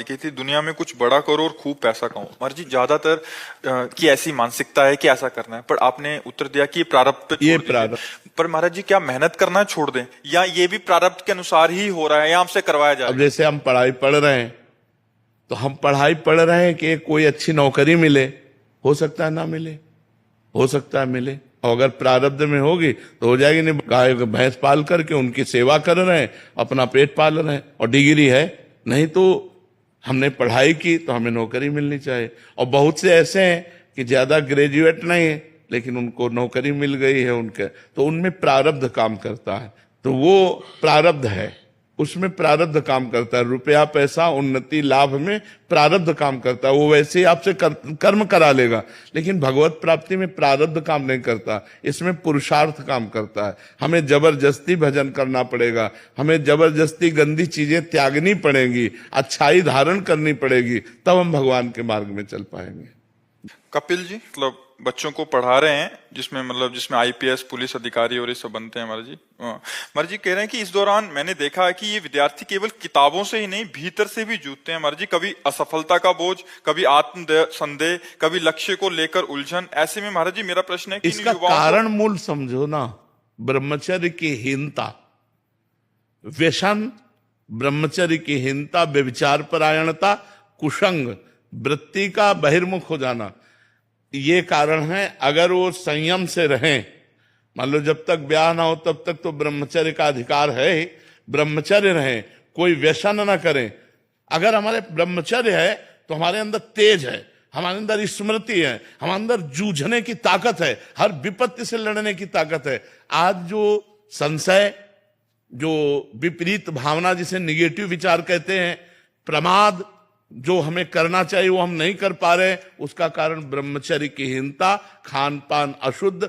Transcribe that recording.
लिखी थी, दुनिया में कुछ बड़ा करो और खूब पैसा कमाओ। महाराज जी ज्यादातर की ऐसी मानसिकता है कि ऐसा करना है, पर आपने उत्तर दिया कि ये प्रारब्ध पे ये छोड़ दीजिए। प्रारब्ध। पर महाराज जी क्या मेहनत करना छोड़ दें, या ये भी प्रारब्ध के अनुसार ही हो रहा है, या हमसे करवाया जा अब रहा है? जैसे हम पढ़ाई पढ़ रहे हैं, तो हम पढ़ाई पढ़ रहे हैं कि कोई अच्छी नौकरी मिले, हो सकता है ना मिले, हो सकता है मिले, और अगर प्रारब्ध में होगी तो हो जाएगी। नहीं, गाय भैंस पाल करके उनकी सेवा कर रहे हैं, अपना पेट पाल रहे हैं, और डिग्री है। नहीं तो हमने पढ़ाई की तो हमें नौकरी मिलनी चाहिए। और बहुत से ऐसे हैं कि ज्यादा ग्रेजुएट नहीं है लेकिन उनको नौकरी मिल गई है उनके, तो उनमें प्रारब्ध काम करता है। तो वो प्रारब्ध है, उसमें प्रारब्ध काम करता है। रुपया पैसा उन्नति लाभ में प्रारब्ध काम करता है। वो वैसे ही आपसे कर्म करा लेगा, लेकिन भगवत प्राप्ति में प्रारब्ध काम नहीं करता, इसमें पुरुषार्थ काम करता है। हमें जबरदस्ती भजन करना पड़ेगा, हमें जबरदस्ती गंदी चीजें त्यागनी पड़ेंगी, अच्छाई धारण करनी पड़ेगी, तब हम भगवान के मार्ग में चल पाएंगे। कपिल जी मतलब बच्चों को पढ़ा रहे हैं, जिसमें आईपीएस पुलिस अधिकारी और ये सब बनते हैं महाराज जी। महाराज जी कह रहे हैं कि इस दौरान मैंने देखा है कि ये विद्यार्थी केवल किताबों से ही नहीं भीतर से भी जूझते हैं महाराज जी। कभी असफलता का बोझ, कभी आत्म संदेह, कभी लक्ष्य को लेकर उलझन। ऐसे में महाराज जी मेरा प्रश्न है कि इसका कारण मूल समझो ना, ब्रह्मचर्य की हीनता, व्यसन, ब्रह्मचर्य की हीनता, व्यभिचार परायणता, कुसंग वृत्ति का बहिर्मुख हो जाना, ये कारण है। अगर वो संयम से रहें, मान लो जब तक ब्याह ना हो तब तक तो ब्रह्मचर्य का अधिकार है ही, ब्रह्मचर्य रहें, कोई व्यसन ना करें। अगर हमारे ब्रह्मचर्य है तो हमारे अंदर तेज है, हमारे अंदर स्मृति है, हमारे अंदर जूझने की ताकत है, हर विपत्ति से लड़ने की ताकत है। आज जो संशय, जो विपरीत भावना, जिसे निगेटिव विचार कहते हैं, प्रमाद, जो हमें करना चाहिए वो हम नहीं कर पा रहे, उसका कारण ब्रह्मचर्य की हीनता, खान पान अशुद्ध,